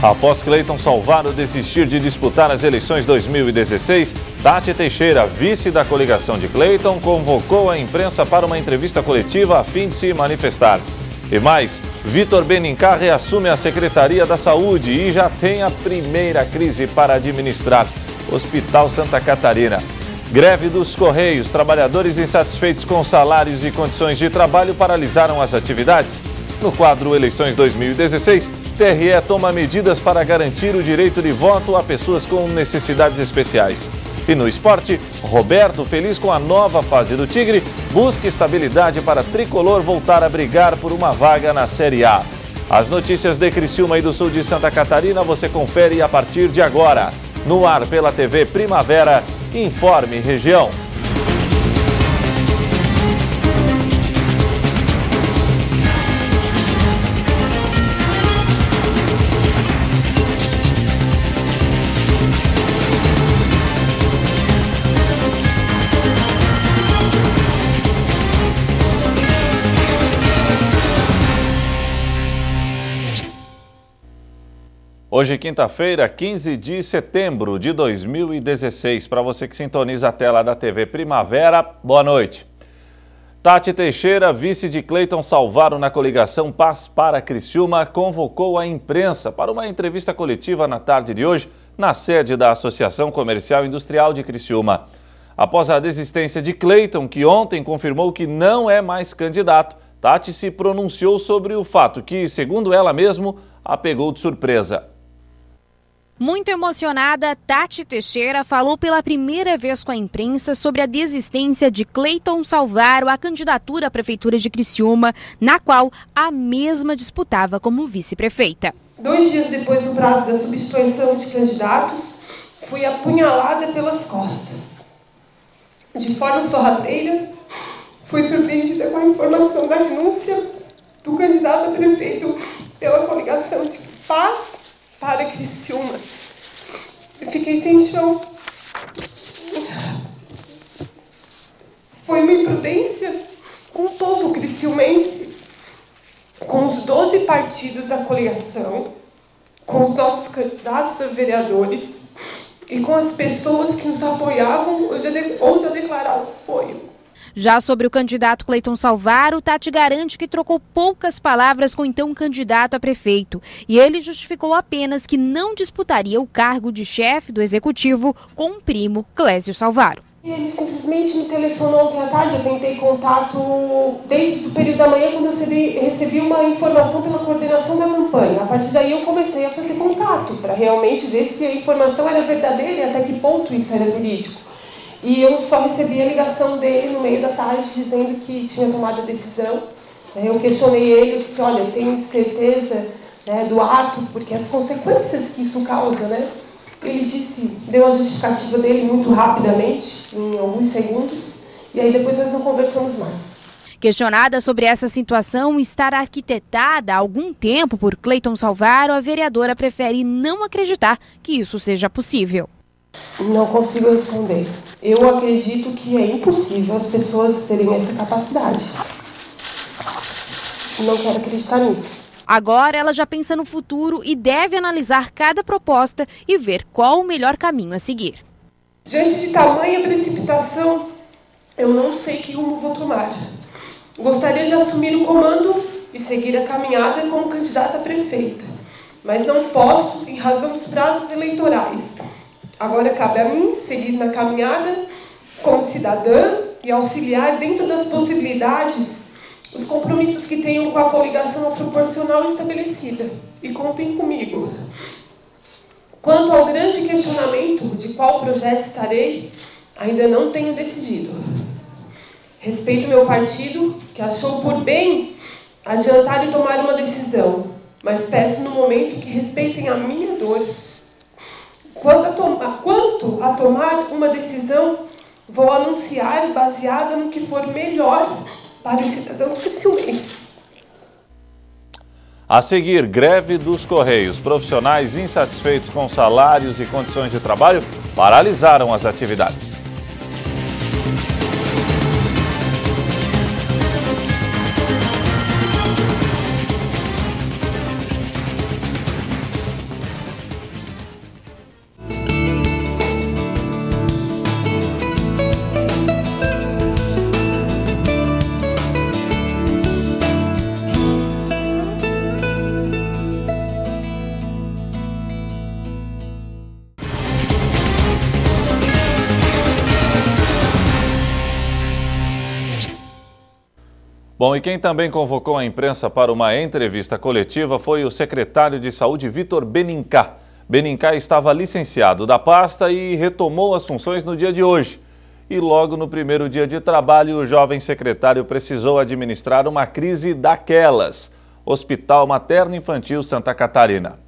Após Cleiton Salvaro desistir de disputar as eleições 2016, Tati Teixeira, vice da coligação de Cleiton, convocou a imprensa para uma entrevista coletiva a fim de se manifestar. E mais, Vitor Benincá reassume a Secretaria da Saúde e já tem a primeira crise para administrar: Hospital Santa Catarina. Greve dos Correios. Trabalhadores insatisfeitos com salários e condições de trabalho paralisaram as atividades. No quadro Eleições 2016, TRE toma medidas para garantir o direito de voto a pessoas com necessidades especiais. E no esporte, Roberto, feliz com a nova fase do Tigre, busca estabilidade para Tricolor voltar a brigar por uma vaga na Série A. As notícias de Criciúma e do sul de Santa Catarina você confere a partir de agora. No ar pela TV Primavera, Informe Região. Hoje, quinta-feira, 15 de setembro de 2016. Para você que sintoniza a tela da TV Primavera, boa noite. Tati Teixeira, vice de Cleiton Salvaro na coligação Paz para Criciúma, convocou a imprensa para uma entrevista coletiva na tarde de hoje, na sede da Associação Comercial e Industrial de Criciúma. Após a desistência de Cleiton, que ontem confirmou que não é mais candidato, Tati se pronunciou sobre o fato que, segundo ela mesmo, a pegou de surpresa. Muito emocionada, Tati Teixeira falou pela primeira vez com a imprensa sobre a desistência de Cleiton Salvaro à candidatura à Prefeitura de Criciúma, na qual a mesma disputava como vice-prefeita. 2 dias depois do prazo da substituição de candidatos, fui apunhalada pelas costas. De forma sorrateira, fui surpreendida com a informação da renúncia do candidato a prefeito pela coligação de Paz para Criciúma. Eu fiquei sem chão. Foi uma imprudência com o povo criciumense, com os 12 partidos da coligação, com os nossos candidatos a vereadores e com as pessoas que nos apoiavam ou já declararam apoio. Já sobre o candidato Cleiton Salvaro, Tati garante que trocou poucas palavras com o então candidato a prefeito. E ele justificou apenas que não disputaria o cargo de chefe do executivo com o primo Clésio Salvaro. Ele simplesmente me telefonou ontem à tarde. Eu tentei contato desde o período da manhã, quando eu recebi uma informação pela coordenação da campanha. A partir daí eu comecei a fazer contato para realmente ver se a informação era verdadeira e até que ponto isso era verídico. E eu só recebi a ligação dele no meio da tarde, dizendo que tinha tomado a decisão. Eu questionei ele, eu disse, olha, tem certeza, né, do ato, porque as consequências que isso causa, né? Ele disse, deu a justificativa dele muito rapidamente, em alguns segundos, e aí depois nós não conversamos mais. Questionada sobre essa situação estar arquitetada há algum tempo por Cleiton Salvaro, a vereadora prefere não acreditar que isso seja possível. Não consigo responder. Eu acredito que é impossível as pessoas terem essa capacidade. Não quero acreditar nisso. Agora ela já pensa no futuro e deve analisar cada proposta e ver qual o melhor caminho a seguir. Diante de tamanha precipitação, eu não sei que rumo vou tomar. Gostaria de assumir o comando e seguir a caminhada como candidata a prefeita, mas não posso em razão dos prazos eleitorais. Agora cabe a mim seguir na caminhada como cidadã e auxiliar dentro das possibilidades os compromissos que tenho com a coligação proporcional estabelecida. E contem comigo. Quanto ao grande questionamento de qual projeto estarei, ainda não tenho decidido. Respeito meu partido, que achou por bem adiantar e tomar uma decisão, mas peço no momento que respeitem a minha dor. Quanto a tomar uma decisão, vou anunciar baseada no que for melhor para os cidadãos criciumenses. A seguir, greve dos Correios. Profissionais insatisfeitos com salários e condições de trabalho paralisaram as atividades. Bom, e quem também convocou a imprensa para uma entrevista coletiva foi o secretário de Saúde, Vitor Benincá. Benincá estava licenciado da pasta e retomou as funções no dia de hoje. E logo no primeiro dia de trabalho, o jovem secretário precisou administrar uma crise daquelas. Hospital Materno Infantil Santa Catarina.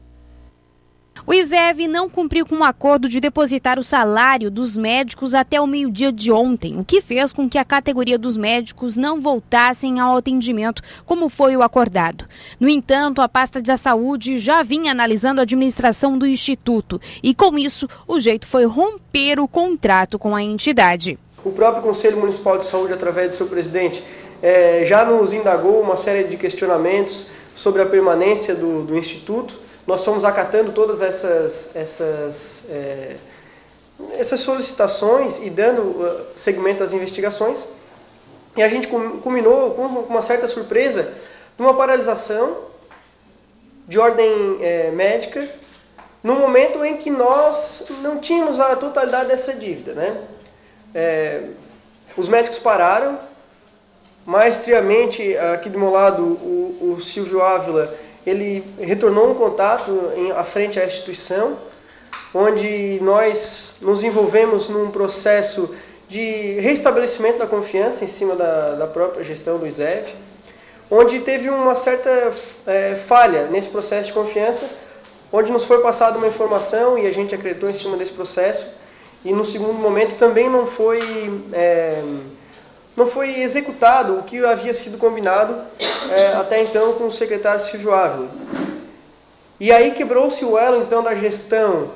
O ISEV não cumpriu com o acordo de depositar o salário dos médicos até o meio-dia de ontem, o que fez com que a categoria dos médicos não voltassem ao atendimento, como foi o acordado. No entanto, a pasta da saúde já vinha analisando a administração do Instituto e, com isso, o jeito foi romper o contrato com a entidade. O próprio Conselho Municipal de Saúde, através do seu presidente, já nos indagou uma série de questionamentos sobre a permanência do Instituto. Nós fomos acatando todas essas solicitações e dando seguimento às investigações. E a gente culminou com uma certa surpresa numa paralisação de ordem médica, no momento em que nós não tínhamos a totalidade dessa dívida, né? Os médicos pararam, maestriamente, aqui do meu lado, o Silvio Ávila, ele retornou um contato à frente à instituição, onde nós nos envolvemos num processo de restabelecimento da confiança em cima da própria gestão do ISEV, onde teve uma certa falha nesse processo de confiança, onde nos foi passada uma informação e a gente acreditou em cima desse processo, e no segundo momento também não foi executado o que havia sido combinado até então com o secretário Silvio Ávila. E aí quebrou-se o elo então da gestão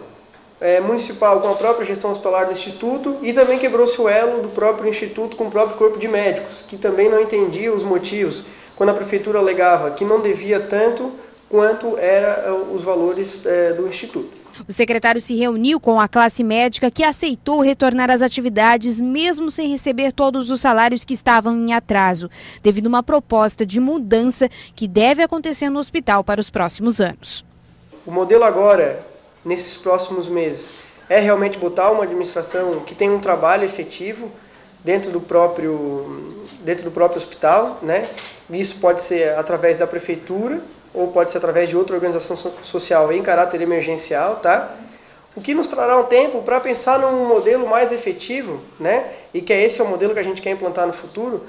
municipal com a própria gestão hospitalar do Instituto, e também quebrou-se o elo do próprio Instituto com o próprio corpo de médicos, que também não entendia os motivos quando a prefeitura alegava que não devia tanto quanto eram os valores do Instituto. O secretário se reuniu com a classe médica, que aceitou retornar às atividades mesmo sem receber todos os salários que estavam em atraso, devido a uma proposta de mudança que deve acontecer no hospital para os próximos anos. O modelo agora, nesses próximos meses, é realmente botar uma administração que tem um trabalho efetivo dentro do próprio hospital, né? Isso pode ser através da prefeitura, ou pode ser através de outra organização social em caráter emergencial, tá? O que nos trará um tempo para pensar num modelo mais efetivo, né? E que esse é o modelo que a gente quer implantar no futuro,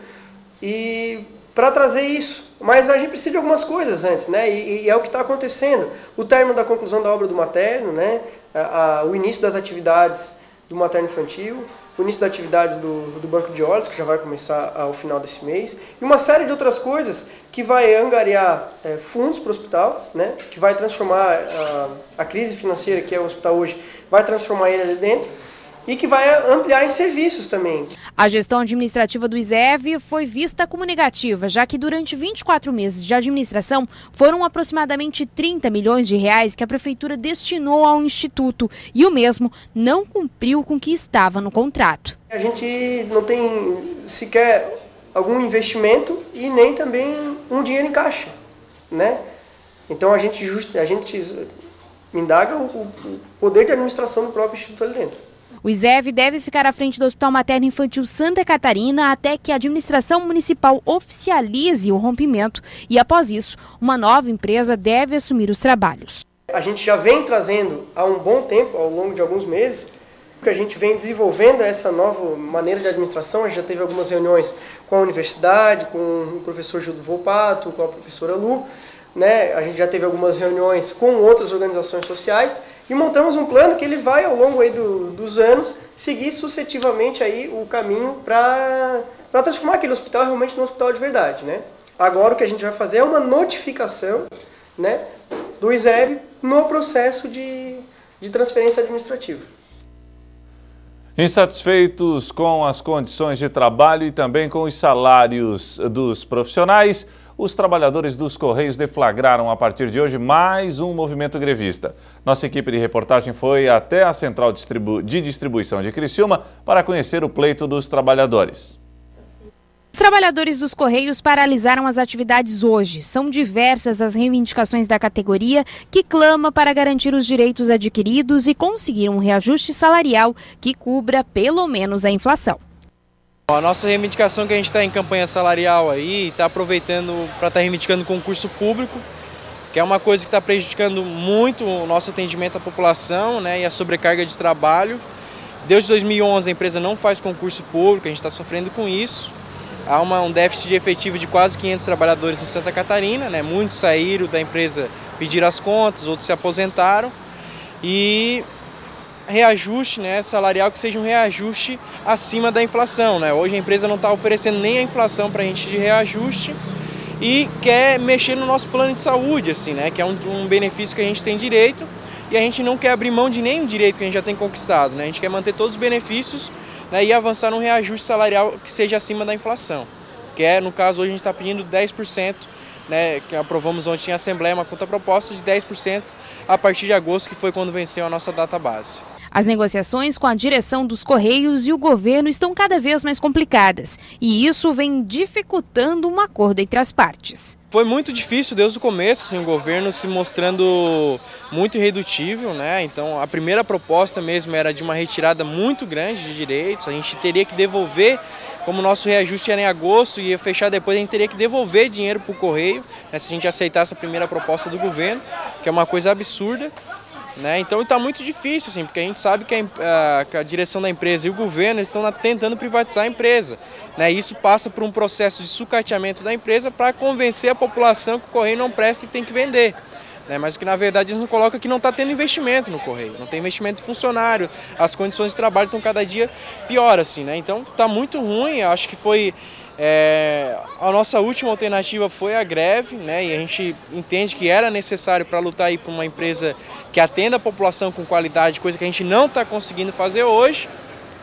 e para trazer isso. Mas a gente precisa de algumas coisas antes, né? E é o que está acontecendo. O término da conclusão da obra do materno, né? O início das atividades do materno infantil, o início da atividade do banco de óleos, que já vai começar ao final desse mês, e uma série de outras coisas que vai angariar fundos para o hospital, né, que vai transformar a crise financeira que é o hospital hoje, vai transformar ele ali dentro, e que vai ampliar em serviços também. A gestão administrativa do ISEV foi vista como negativa, já que durante 24 meses de administração foram aproximadamente 30 milhões de reais que a prefeitura destinou ao Instituto, e o mesmo não cumpriu com o que estava no contrato. A gente não tem sequer algum investimento e nem também um dinheiro em caixa, né? Então a gente indaga o poder de administração do próprio Instituto ali dentro. O ISEV deve ficar à frente do Hospital Materno Infantil Santa Catarina até que a administração municipal oficialize o rompimento, e após isso, uma nova empresa deve assumir os trabalhos. A gente já vem trazendo há um bom tempo, ao longo de alguns meses, que a gente vem desenvolvendo essa nova maneira de administração. A gente já teve algumas reuniões com a universidade, com o professor Gildo Volpato, com a professora Lu, né? A gente já teve algumas reuniões com outras organizações sociais e montamos um plano que ele vai, ao longo aí dos anos, seguir sucessivamente aí o caminho para transformar aquele hospital realmente num hospital de verdade, né? Agora o que a gente vai fazer é uma notificação, né, do ISEV no processo de transferência administrativa. Insatisfeitos com as condições de trabalho e também com os salários dos profissionais, os trabalhadores dos Correios deflagraram a partir de hoje mais um movimento grevista. Nossa equipe de reportagem foi até a Central de Distribuição de Criciúma para conhecer o pleito dos trabalhadores. Os trabalhadores dos Correios paralisaram as atividades hoje. São diversas as reivindicações da categoria, que clama para garantir os direitos adquiridos e conseguir um reajuste salarial que cubra pelo menos a inflação. A nossa reivindicação que a gente está em campanha salarial aí, está aproveitando para estar reivindicando concurso público, que é uma coisa que está prejudicando muito o nosso atendimento à população, né, e a sobrecarga de trabalho. Desde 2011 a empresa não faz concurso público, a gente está sofrendo com isso. Há um déficit de efetivo de quase 500 trabalhadores em Santa Catarina, né, muitos saíram da empresa, pediram as contas, outros se aposentaram. E reajuste, né, salarial que seja um reajuste acima da inflação, né? Hoje a empresa não está oferecendo nem a inflação para a gente de reajuste e quer mexer no nosso plano de saúde, assim, né, que é um benefício que a gente tem direito e a gente não quer abrir mão de nenhum direito que a gente já tem conquistado, né? A gente quer manter todos os benefícios, né, e avançar num reajuste salarial que seja acima da inflação, que é, no caso, hoje a gente está pedindo 10%, né, que aprovamos ontem em Assembleia uma contraproposta de 10% a partir de agosto, que foi quando venceu a nossa data base. As negociações com a direção dos Correios e o governo estão cada vez mais complicadas e isso vem dificultando um acordo entre as partes. Foi muito difícil desde o começo, assim, o governo se mostrando muito irredutível, né? Então a primeira proposta mesmo era de uma retirada muito grande de direitos, a gente teria que devolver, como o nosso reajuste era em agosto e ia fechar depois, a gente teria que devolver dinheiro para o Correio, né, se a gente aceitasse a primeira proposta do governo, que é uma coisa absurda. Né? Então está muito difícil, assim, porque a gente sabe que a direção da empresa e o governo estão tentando privatizar a empresa. Né? Isso passa por um processo de sucateamento da empresa para convencer a população que o Correio não presta e tem que vender. Né? Mas o que na verdade eles não colocam é que não está tendo investimento no Correio, não tem investimento de funcionário, as condições de trabalho estão cada dia pior, assim, né? Então está muito ruim, acho que foi... a nossa última alternativa foi a greve, né, e a gente entende que era necessário para lutar aí por uma empresa que atenda a população com qualidade, coisa que a gente não está conseguindo fazer hoje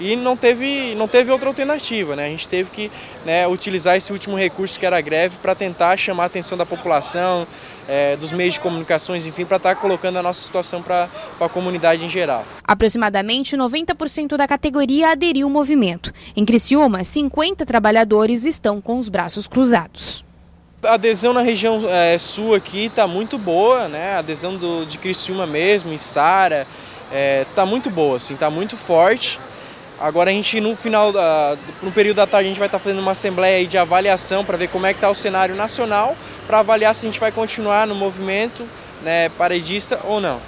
e não teve outra alternativa, né? A gente teve que, né, utilizar esse último recurso que era a greve para tentar chamar a atenção da população, dos meios de comunicações, enfim, para estar colocando a nossa situação para a comunidade em geral. Aproximadamente 90% da categoria aderiu ao movimento. Em Criciúma, 50 trabalhadores estão com os braços cruzados. A adesão na região sul aqui está muito boa, né? A adesão de Criciúma mesmo, Içara, está muito boa, assim, está muito forte. Agora a gente no período da tarde a gente vai estar fazendo uma assembleia aí de avaliação para ver como é que está o cenário nacional, para avaliar se a gente vai continuar no movimento, né, paredista ou não.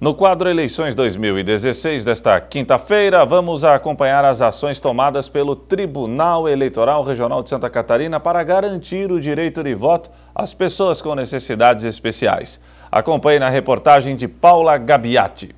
No quadro Eleições 2016 desta quinta-feira, vamos acompanhar as ações tomadas pelo Tribunal Eleitoral Regional de Santa Catarina para garantir o direito de voto às pessoas com necessidades especiais. Acompanhe na reportagem de Paula Gabiati.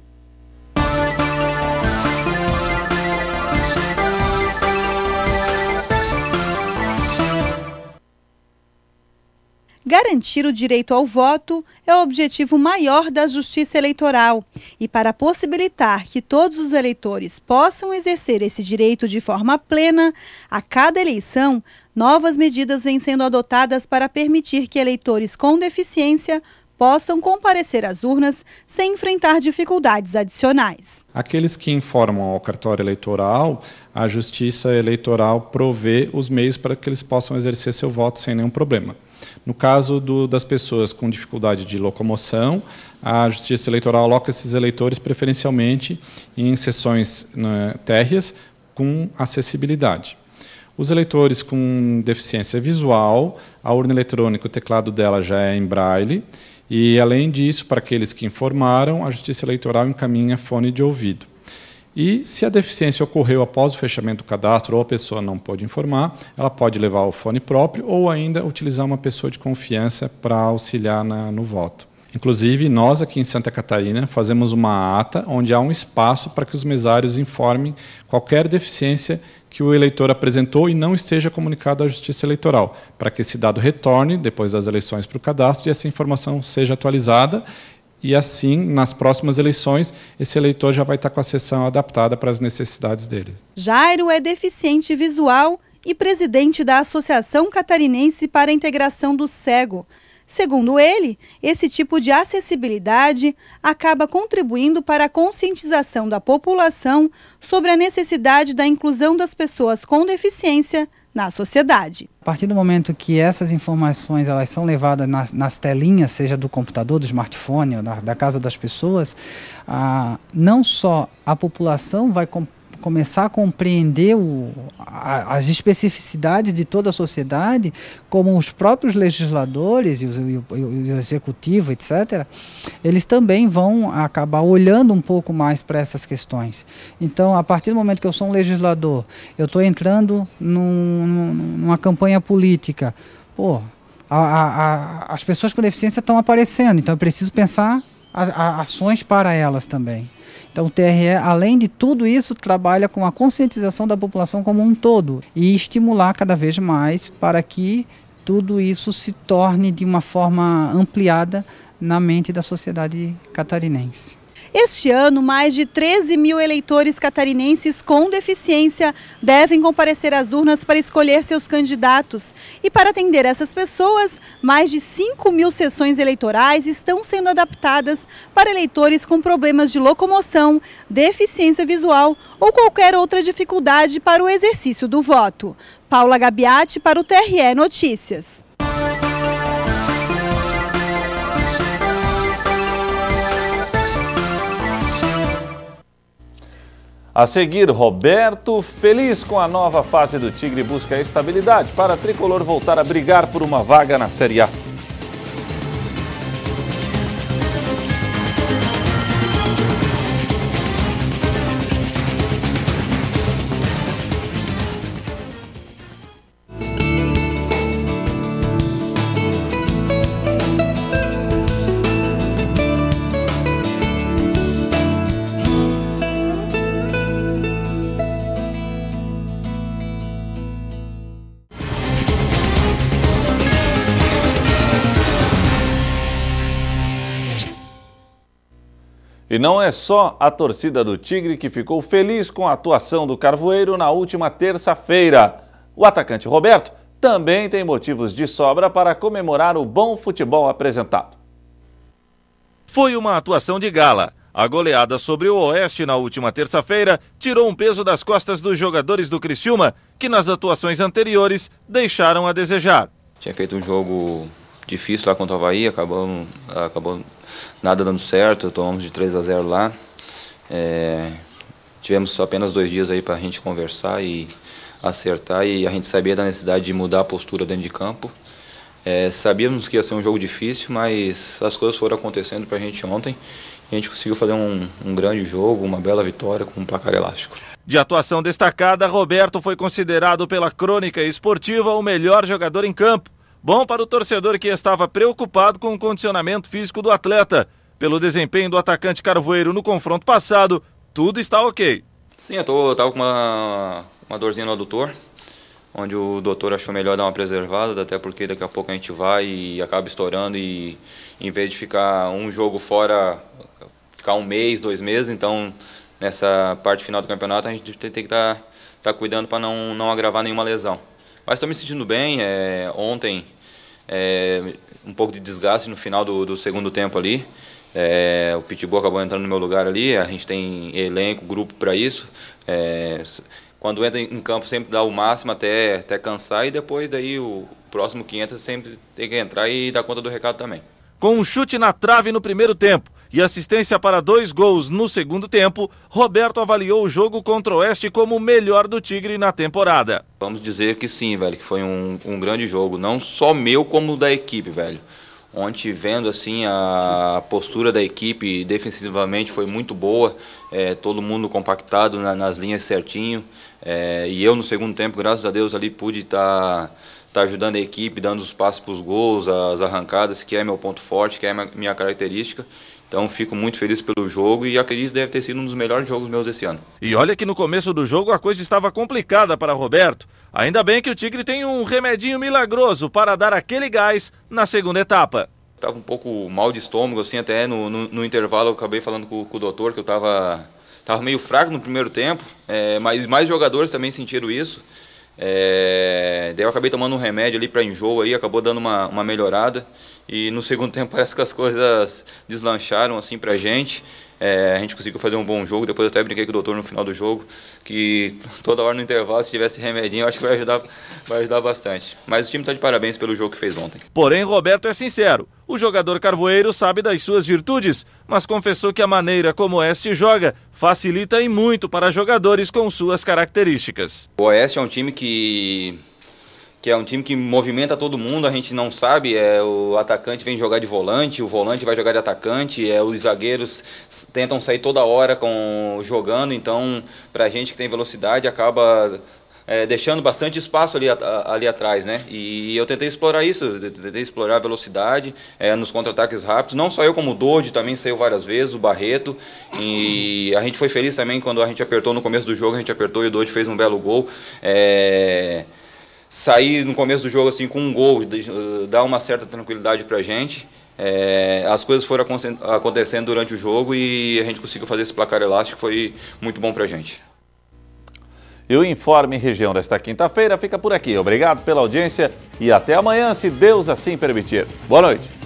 Garantir o direito ao voto é o objetivo maior da Justiça Eleitoral. E para possibilitar que todos os eleitores possam exercer esse direito de forma plena, a cada eleição, novas medidas vêm sendo adotadas para permitir que eleitores com deficiência possam comparecer às urnas sem enfrentar dificuldades adicionais. Aqueles que informam ao cartório eleitoral, a Justiça Eleitoral provê os meios para que eles possam exercer seu voto sem nenhum problema. No caso das pessoas com dificuldade de locomoção, a Justiça Eleitoral aloca esses eleitores preferencialmente em sessões, né, térreas com acessibilidade. Os eleitores com deficiência visual, a urna eletrônica, o teclado dela já é em braille, e, além disso, para aqueles que informaram, a Justiça Eleitoral encaminha fone de ouvido. E, se a deficiência ocorreu após o fechamento do cadastro ou a pessoa não pôde informar, ela pode levar o fone próprio ou ainda utilizar uma pessoa de confiança para auxiliar no voto. Inclusive, nós aqui em Santa Catarina fazemos uma ata onde há um espaço para que os mesários informem qualquer deficiência que o eleitor apresentou e não esteja comunicado à Justiça Eleitoral, para que esse dado retorne depois das eleições para o cadastro e essa informação seja atualizada. E assim, nas próximas eleições, esse eleitor já vai estar com a sessão adaptada para as necessidades dele. Jairo é deficiente visual e presidente da Associação Catarinense para a Integração do Cego. Segundo ele, esse tipo de acessibilidade acaba contribuindo para a conscientização da população sobre a necessidade da inclusão das pessoas com deficiência na sociedade. A partir do momento que essas informações elas são levadas nas telinhas, seja do computador, do smartphone, ou da casa das pessoas, não só a população vai começar a compreender as especificidades de toda a sociedade, como os próprios legisladores e o executivo, etc., eles também vão acabar olhando um pouco mais para essas questões. Então, a partir do momento que eu sou um legislador, eu estou entrando numa campanha política, as pessoas com deficiência estão aparecendo, então eu preciso pensar ações para elas também. Então o TRE, além de tudo isso, trabalha com a conscientização da população como um todo e estimular cada vez mais para que tudo isso se torne de uma forma ampliada na mente da sociedade catarinense. Este ano, mais de 13 mil eleitores catarinenses com deficiência devem comparecer às urnas para escolher seus candidatos. E para atender essas pessoas, mais de 5 mil sessões eleitorais estão sendo adaptadas para eleitores com problemas de locomoção, deficiência visual ou qualquer outra dificuldade para o exercício do voto. Paula Gabiati para o TRE Notícias. A seguir, Roberto, feliz com a nova fase do Tigre, busca estabilidade para a Tricolor voltar a brigar por uma vaga na Série A. E não é só a torcida do Tigre que ficou feliz com a atuação do Carvoeiro na última terça-feira. O atacante Roberto também tem motivos de sobra para comemorar o bom futebol apresentado. Foi uma atuação de gala. A goleada sobre o Oeste na última terça-feira tirou um peso das costas dos jogadores do Criciúma, que nas atuações anteriores deixaram a desejar. Tinha feito um jogo difícil lá contra o Avaí, acabou nada dando certo, tomamos de 3-0 lá. Tivemos apenas 2 dias aí para a gente conversar e acertar, e a gente sabia da necessidade de mudar a postura dentro de campo. Sabíamos que ia ser um jogo difícil, mas as coisas foram acontecendo para a gente ontem e a gente conseguiu fazer um grande jogo, uma bela vitória com um placar elástico. De atuação destacada, Roberto foi considerado pela Crônica Esportiva o melhor jogador em campo. Bom para o torcedor que estava preocupado com o condicionamento físico do atleta. Pelo desempenho do atacante Carvoeiro no confronto passado, tudo está ok. Sim, eu estava com uma dorzinha no adutor, onde o doutor achou melhor dar uma preservada, até porque daqui a pouco a gente vai e acaba estourando, e em vez de ficar um jogo fora, ficar 1 mês, 2 meses, então nessa parte final do campeonato a gente tem que estar cuidando para não agravar nenhuma lesão. Mas estou me sentindo bem. Ontem um pouco de desgaste no final do segundo tempo ali. O Pitbull acabou entrando no meu lugar ali, a gente tem elenco, grupo para isso. Quando entra em campo sempre dá o máximo até cansar, e depois daí o próximo que entra sempre tem que entrar e dar conta do recado também. Com um chute na trave no primeiro tempo e assistência para 2 gols no segundo tempo, Roberto avaliou o jogo contra o Oeste como o melhor do Tigre na temporada. Vamos dizer que sim, velho, que foi um grande jogo, não só meu como da equipe, velho. Ontem, vendo assim a postura da equipe defensivamente foi muito boa, todo mundo compactado nas linhas certinho, e eu no segundo tempo, graças a Deus, ali pude estar ajudando a equipe, dando os passos para os gols, as arrancadas, que é meu ponto forte, que é minha característica. Então fico muito feliz pelo jogo e acredito que deve ter sido um dos melhores jogos meus desse ano. E olha que no começo do jogo a coisa estava complicada para Roberto. Ainda bem que o Tigre tem um remedinho milagroso para dar aquele gás na segunda etapa. Estava um pouco mal de estômago, assim, até no intervalo eu acabei falando com o doutor que eu estava meio fraco no primeiro tempo, mas mais jogadores também sentiram isso. Daí eu acabei tomando um remédio ali para enjoo, aí acabou dando uma melhorada. E no segundo tempo parece que as coisas deslancharam assim pra gente. A gente conseguiu fazer um bom jogo. Depois eu até brinquei com o doutor no final do jogo, que toda hora no intervalo, se tivesse remedinho, eu acho que vai ajudar bastante. Mas o time está de parabéns pelo jogo que fez ontem. Porém, Roberto é sincero. O jogador carvoeiro sabe das suas virtudes, mas confessou que a maneira como o Oeste joga facilita e muito para jogadores com suas características. O Oeste é um time que é um time que movimenta todo mundo, a gente não sabe, o atacante vem jogar de volante, o volante vai jogar de atacante, os zagueiros tentam sair toda hora jogando, então pra gente que tem velocidade acaba deixando bastante espaço ali atrás, né? E eu tentei explorar isso, tentei explorar a velocidade nos contra-ataques rápidos, não só eu como o Dodi também saiu várias vezes, o Barreto, e a gente foi feliz também quando a gente apertou no começo do jogo, a gente apertou e o Dodi fez um belo gol. Sair no começo do jogo assim com um gol dá uma certa tranquilidade pra gente. As coisas foram acontecendo durante o jogo e a gente conseguiu fazer esse placar elástico, foi muito bom pra gente. E o Informe Região desta quinta-feira fica por aqui. Obrigado pela audiência e até amanhã, se Deus assim permitir. Boa noite.